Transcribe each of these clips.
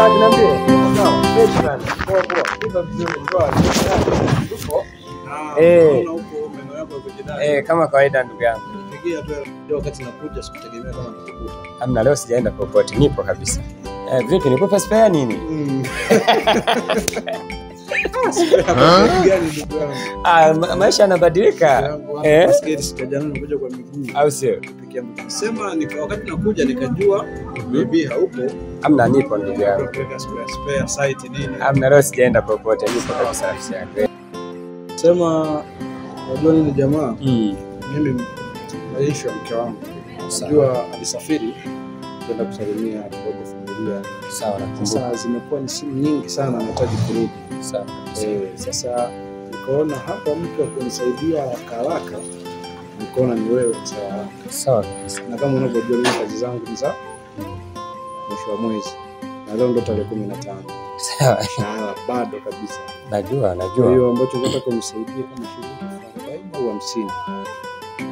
Sasa niambie. Sawa. Fresh sana. Poa poa. Hizo vizuri ndio. Uko? Naona huko meno yako yako jidani. Kama kawaida ndugu yangu. Nipigia tu wakati nakuja sikutegemea kama nitakukuta. Hamna, leo sijaenda popote, nipo kabisa. Vipi nikupe spare nini? Maisha yanabadilika. Basketi sikajana nakuja kwa miguu. Au sio? Sema wakati nakuja nikajua maybe haupo. Hamna, nipo ndugu yangu. Spare site nini? Hamna, leo sijaenda popote, nipo kabisa rafiki yangu. Sema unajua nini jamaa? Mimi maisha ya mke wangu. Unajua alisafiri kwenda kusalimia kidogo familia. Sawa, nakumbuka. Sasa zimekuwa ni simu nyingi sana nahitaji kurudi. Sawa. Sasa nikaona hapa mtu akunisaidia haraka. Nikaona ni wewe sawa. Sawa. Na kama unavyojua mimi kazi zangu ni za mwisho wa mwezi. Na leo ndo tarehe 15. Sawa. Bado kabisa. Najua. Kwa hiyo ambacho nataka kumsaidia kama shilingi 40 au 50.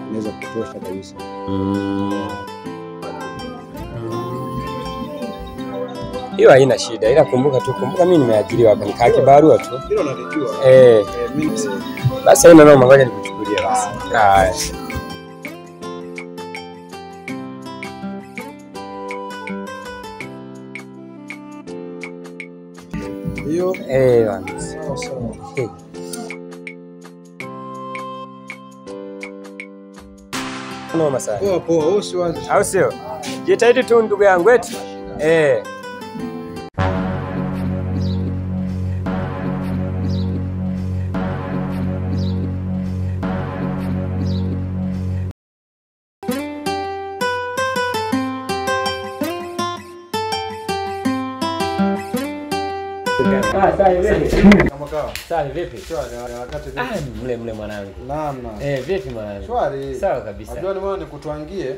Inaweza kutosha kabisa. Hiyo haina shida, ila kumbuka mimi nimeajiriwa hapa, nikaa kibarua tu. Hilo nalijua. Mimi basi haina noma, ngoja nikuchukulie basi. Haya. Hiyo bwana. Sawa. Noma sana. Poa, usiwaze. Au sio? Jitahidi tu ndugu yangu eti. Sawa vipi? Shwari, wakati vipi? Mle mwanangu. Naam. Vipi mwanangu? Shwari. Sawa kabisa. Unajua ni wewe nikutuangie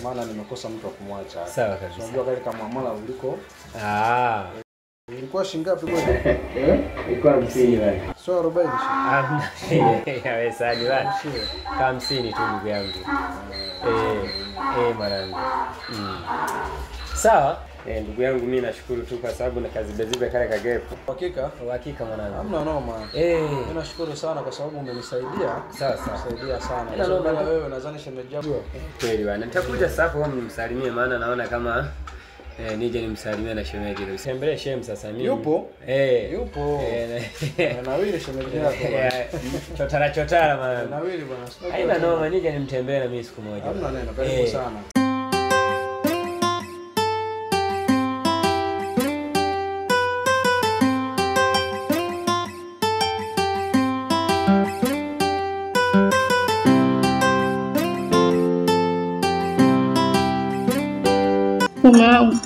maana nimekosa mtu wa kumwacha. Sawa kabisa. Unajua kale kama muamala uliko. Ilikuwa shilingi ngapi kweli? Ilikuwa 50 bwana. Sio 40. Wewe sadi bwana. Kama 50 tu ndugu yangu. Mwanangu. Sawa. Ndugu yangu mimi nashukuru tu kwa sababu na kazi bezibe kale kagepo. Uhakika mwanangu. Hamna noma. Mimi nashukuru sana kwa sababu umenisaidia. Sawa. Saidia sana. Ila wewe nadhani shemeji yako. Kweli bwana. Nitakuja sasa hapo nimsalimie maana naona kama nije nimsalimie na shemeji. Usiembelee shem sasa mimi. Yupo? Yupo. Nawili shemeji yako. Chotara maana. Nawili bwana. Haina noma, nije nimtembee na mimi siku moja. Hamna neno, karibu sana. Mama,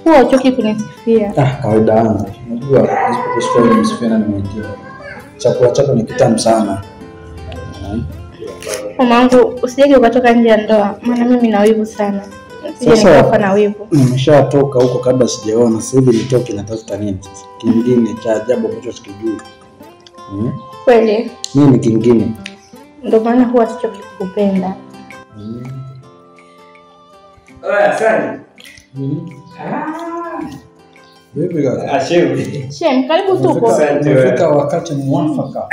huwa choki kunisifia. Kawaida yangu. Unajua isipokuwa nimesifia ni mwingine. Chakula chako ni kitamu sana. Mamangu, usije ukatoka nje ya ndoa, maana mimi na wivu sana. Sije nikafa na wivu. Nimeshatoka huko kabla sijaona, sasa hivi nitoke natafuta nini sasa? Kingine cha ajabu ambacho sikijui. Kweli? Nini kingine? Ndio maana huwa sichoki kukupenda. Asante. Bibi gani? Shem, karibu tupo. Tumefika wakati mwafaka.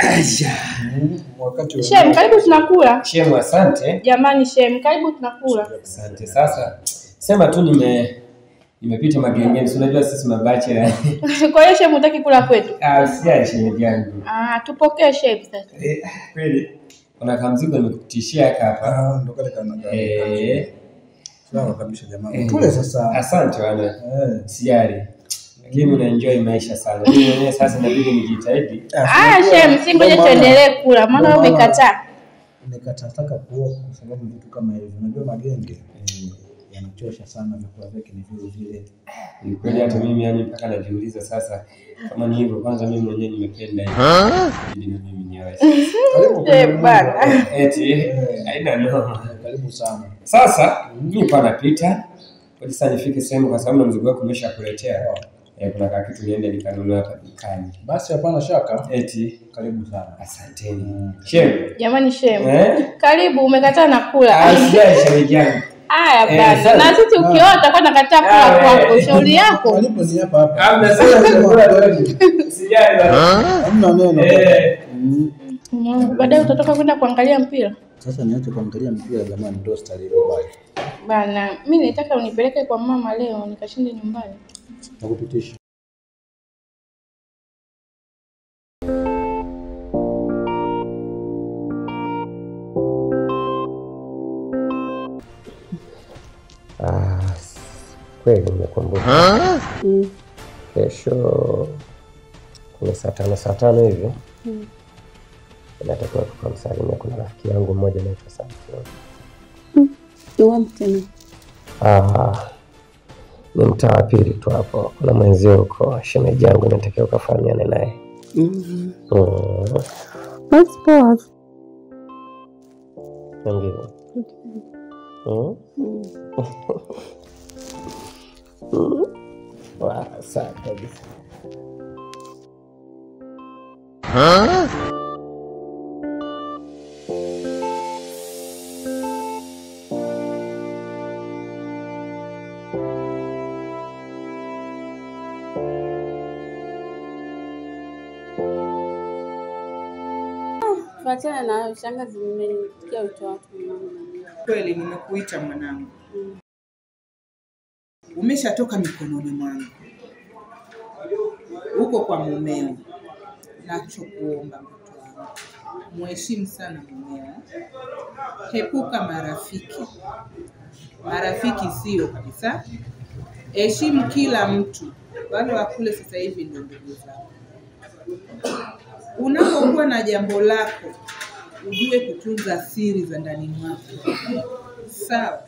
Shem, karibu tunakula. Shem, asante. Jamani Shem, karibu tunakula. Asante. Sasa sema tu nimepita magengeni, unajua sisi mabachela. Kwa hiyo Shem hutaki kula kwetu? Sija shemeji yangu. Tupokee Shem sasa. Kweli. Kuna kamzigo nimekutishia hapa. Ndo kale kana. Sawa kabisa jamani. Tule sasa. Asante wana. Sijali. Lakini unaenjoy maisha sana. Mimi mwenyewe sasa inabidi nijitahidi. Shem, singoje tuendelee kula. Maana wewe umekataa. Nimekataa kuoa kwa sababu vitu kama hivi. Unajua magenge yanachosha sana vyakula vyake ni vile. Ni kweli hata mimi yani mpaka najiuliza sasa kama ni hivyo kwanza mimi mwenyewe nimependa hivi. Ili na mimi niache. Karibu bana. Haina noma. Karibu sana. Sasa mimi kwa napita. Kwa sasa nifike sehemu kwa sababu na mzigo wako umeshakuletea. Kuna kitu niende nikanunua hapa dukani. Basi hapana shaka. Karibu sana. Asanteni. Shem. Jamani Shem. Karibu, umekataa na kula. Sijai shemeji yangu. Haya bana. Na sisi ukiota kwa nakataa kula kwako. Shauri yako. Walipo ni hapa. Hamna sasa. Usijali bana. Hamna neno. Baadaye utatoka kwenda kuangalia mpira. Sasa niache kuangalia mpira jamani, ndio starehe baya. Bana, mimi nataka unipeleke kwa mama leo nikashinde nyumbani. Nakupitisha. Kweli nimekumbuka. Kesho kuna saa tano hivi. Natakiwa tukamsalimia, kuna rafiki yangu mmoja anaitwa Samson. Tena. Ni mtaa wa pili tu hapo. Kuna mwenzio huko, shemeji yangu, natakiwa ukafahamiane naye. What's pause? Ndio. Sawa kabisa. Fuatana na shangazi, nimesikia wito wako mama. Kweli nimekuita mwanangu. Umeshatoka mikononi mwangu. Uko kwa mumeo. Nachokuomba mtoto wangu, muheshimu sana mumeo. Hepuka marafiki. Marafiki sio kabisa. Heshimu kila mtu. Wale wa kule sasa hivi ndio ndugu zako. Unapokuwa na jambo lako, ujue kutunza siri za ndani mwako. Sawa?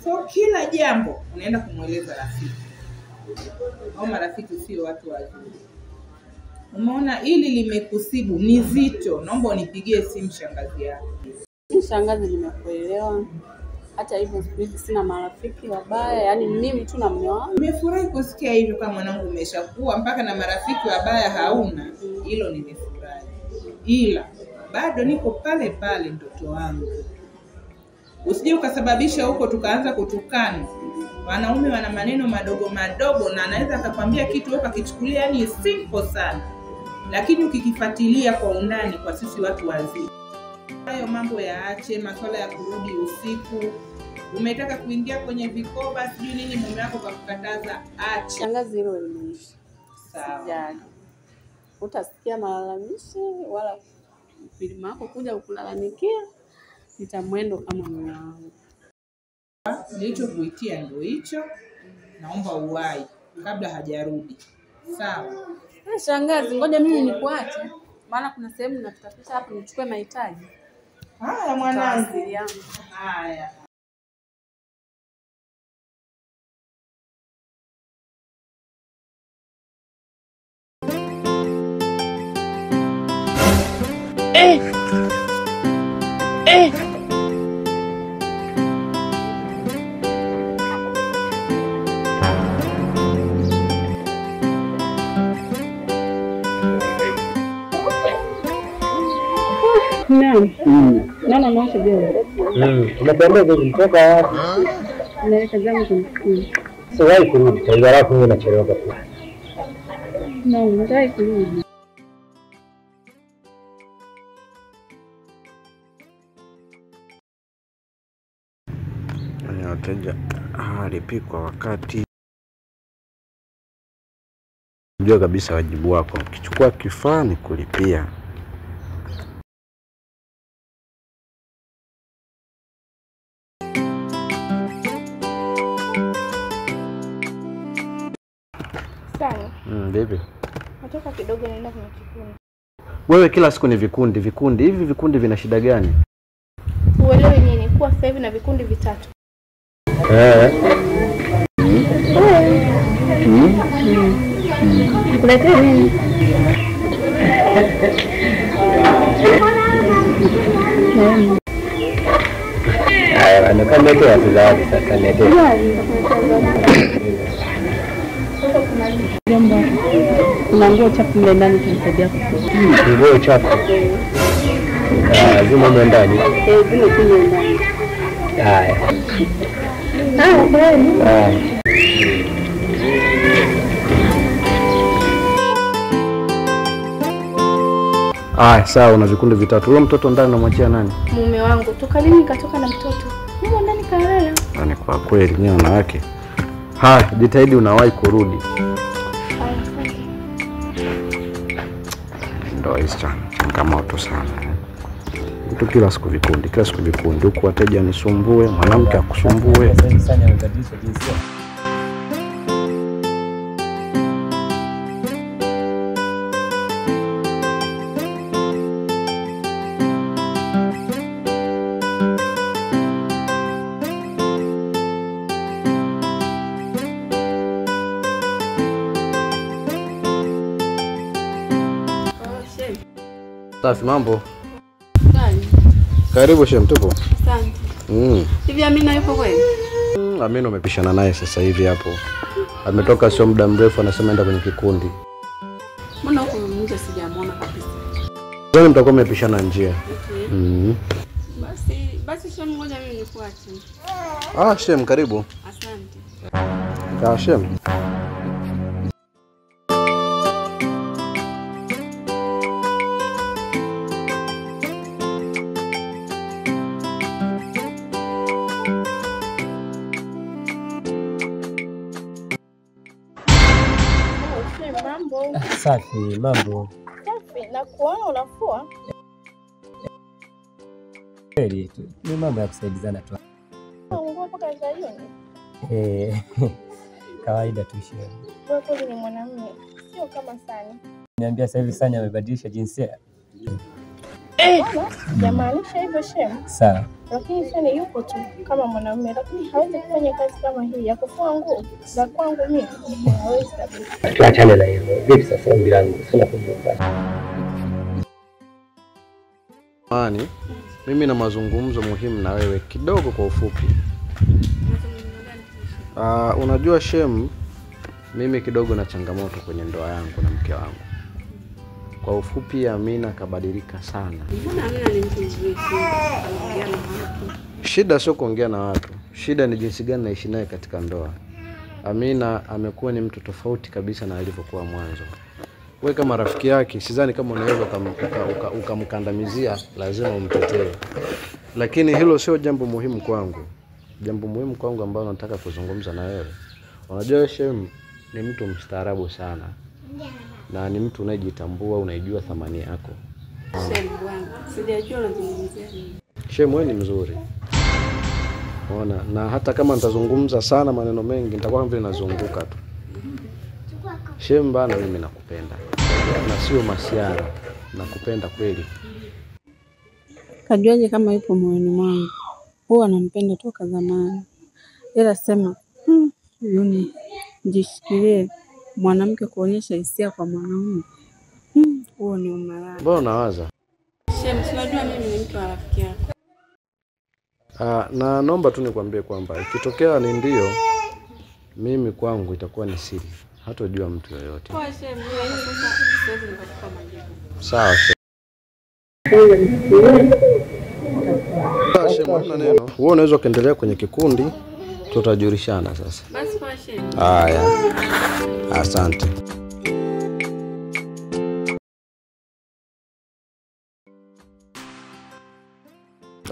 So kila jambo unaenda kumweleza rafiki. Au marafiki sio watu wazuri. Umeona hili limekusibu, ni zito. Naomba unipigie simu shangazi yako. Shangazi, nimekuelewa. Hata hivyo siku hizi sina marafiki wabaya, yani mimi tu na mume wangu. Nimefurahi kusikia hivyo kama mwanangu umeshakuwa mpaka na marafiki wabaya hauna. Hilo nimefurahi. Ila bado niko pale pale mtoto wangu. Usije ukasababisha huko tukaanza kutukana. Wanaume wana maneno madogo madogo na anaweza akakwambia kitu wewe ukakichukulia yani simple sana. Lakini ukikifuatilia kwa undani kwa sisi watu wazima, hayo mambo yaache, masuala ya kurudi usiku. Umetaka kuingia kwenye vikoba sijui nini, mume wako kakukataza, acha. Shangazi, hilo limeisha. Sawa. Jali. Utasikia malalamishi wala filima yako kuja kukulalamikia. Nitamwendo kama mume wangu. Nilichokuitia ndio hicho. Naomba uwai kabla hajarudi. Sawa. Shangazi, ngoja mimi nikuache. Maana kuna sehemu natutafuta hapa nichukue mahitaji. Haya mwanangu. Haya. Naona mwache bila. Unapendeza kutoka wapi? Naelekea zangu kumsikia. Siwahi kurudi, kwa hiyo alafu unachelewa kwa. Nataka kurudi. Wateja alipikwa wakati. Unajua kabisa wajibu wako. Ukichukua kifaa ni kulipia. Sawa. Baby. Natoka kidogo naenda kwenye kikundi. Wewe kila siku ni vikundi. Hivi vikundi vina shida gani? Uelewe nini? Kuwa sasa hivi na vikundi vitatu. Kuletea nini? Anakamletea zawadi sasa niletea. Kuna nguo chafu mle ndani tunisaidia kufuta. Nguo chafu. Zimo ndani. Zimo ndani. Haya. Sawa, una vikundi vitatu. Huyo mtoto ndani unamwachia nani? Mume wangu. Toka lini katoka na mtoto? Mimi ndani kalala. Yaani kwa kweli ni wanawake. Jitahidi unawahi kurudi. Ndio hizo changamoto sana. Mtu kila siku vikundi, huku wateja nisumbue, mwanamke akusumbue. Sasa amebadilisha jinsia. Safi, mambo? Gani? Karibu Shem, tupo. Asante. Hivi Amina yupo kweli? Amina umepishana naye sasa hivi hapo. Ametoka sio muda mrefu, anasema enda kwenye kikundi. Mbona huko nje sijamuona kabisa? Wewe mtakuwa mmepishana njia. Okay. Basi Shem, ngoja mimi nikuache. Shem, karibu. Asante. Shem. Safi, mambo. Safi, na kuona unafua? Kweli tu. Ni mambo ya kusaidizana tu. Nguo mpaka za jioni. Kawaida tu Shem. Wewe kweli ni mwanamume, sio kama Sani. Niambia sasa hivi Sani amebadilisha jinsia. Jamaanisha hivyo Shem. Sawa. Lakini Sani yupo tu kama mwanamume, lakini hawezi kufanya kazi kama hii ya kufua nguo za kwangu mimi. Hawezi kabisa. Tuachane na hilo. Vipi sasa ombi langu? Sina kumbuka. Mimi na mazungumzo muhimu na wewe kidogo kwa ufupi. Unajua Shem, mimi kidogo na changamoto kwenye ndoa yangu na mke wangu. Kwa ufupi Amina kabadilika sana. Mbona Amina ni mtu mzuri sana? Shida sio kuongea na watu. Shida ni jinsi gani naishi naye katika ndoa. Amina amekuwa ni mtu tofauti kabisa na alivyokuwa mwanzo. Wewe kama rafiki yake, sidhani kama unaweza ukamkandamizia, lazima umtetee. Lakini hilo sio jambo muhimu kwangu. Jambo muhimu kwangu ambalo nataka kuzungumza na wewe. Unajua Shem ni mtu mstaarabu sana. Na ni mtu unayejitambua, unajua thamani yako. Shem bwana, sijajua unazungumzia nini. Shem wewe ni mzuri. Unaona, na hata kama nitazungumza sana maneno mengi nitakuwa vile nazunguka tu. Shem bana, mimi nakupenda. Na sio masiara. Nakupenda kweli. Kajuaje kama yupo moyoni mwangu? Huwa nampenda toka zamani. Ila sema, yuni jishikilie mwanamke kuonyesha hisia kwa mwanamume. Huo ni umalaya. Mbona unawaza? Shem, unajua mimi ni mtu wa rafiki yako. Na naomba tu nikwambie kwamba ikitokea ni ndio, mimi kwangu itakuwa ni siri. Hatojua mtu yoyote. Kwa Shem, sasa siwezi nikakupa majibu. Sawa Shem. Shem, hamna neno. Wewe unaweza kuendelea kwenye kikundi, tutajulishana sasa. Basi kwa Shem. Haya. Asante.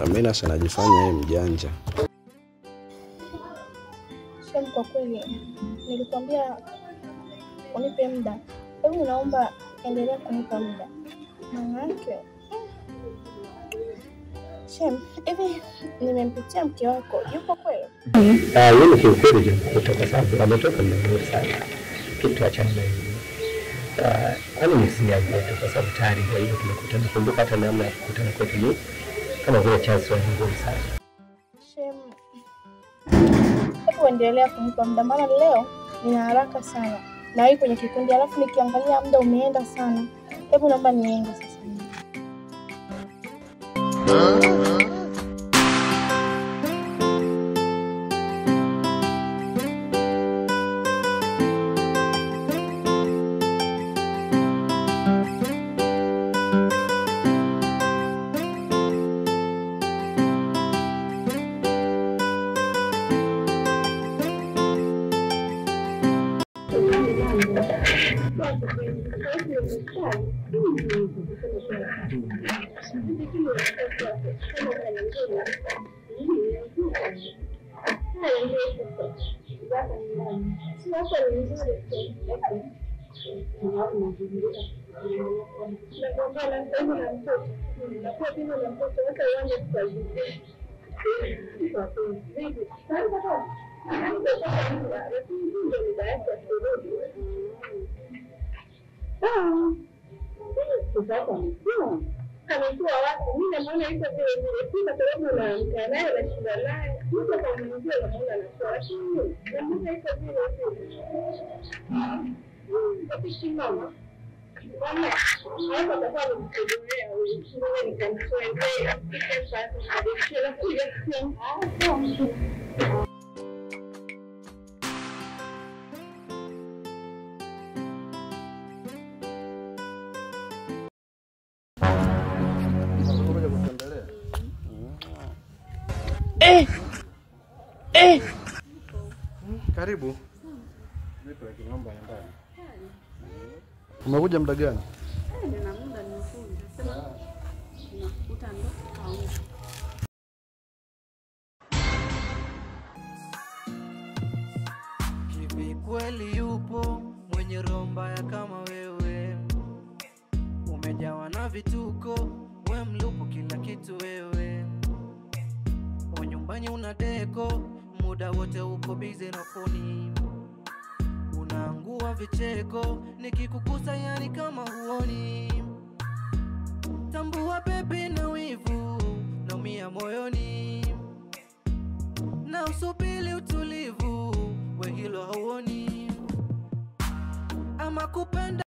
Amina sana jifanya yeye mjanja. Shem, kwa kweli nilikwambia unipe muda. Hebu naomba endelea kunipa muda. Maanake Shem, hivi nimempitia mke wako, yupo kweli? Yeye kiukweli kutoka sababu ametoka mbele sana. Kitu achana na hiyo. Kwani msiaje kwa sababu tayari kwa hiyo tumekutana. Kumbuka hata namna ya kukutana kwetu ni kama vile chance wa ngumu sana. Shem, hebu endelea kunipa muda, maana leo nina haraka sana. Na hii kwenye kikundi, alafu nikiangalia muda umeenda sana. Hebu naomba niende sasa. Amekuwa watu mimi namuona hizo vile vile si kwa sababu naamka naye na shida naye mtu kama mwingine namuona anakuwa lakini namuona hizo vile vile mama mama hapa tafadhali msaidia wewe nikamsaidia sasa hadi kuja Karibu. Vipi lakini mambo ya ndani? Umekuja muda gani? Nina muda nimekuja. Sema nakuta ndo au. Hivi kweli yupo mwenye roho mbaya kama wewe? Umejawa na vituko, we mlupo kila kitu wewe. Nyumbani una deko, muda wote uko busy na phone. Unaangua vicheko, nikikukusa yani kama huoni. Tambua baby na wivu, naumia moyoni. Na usubiri utulivu, we hilo hauoni. Ama kupenda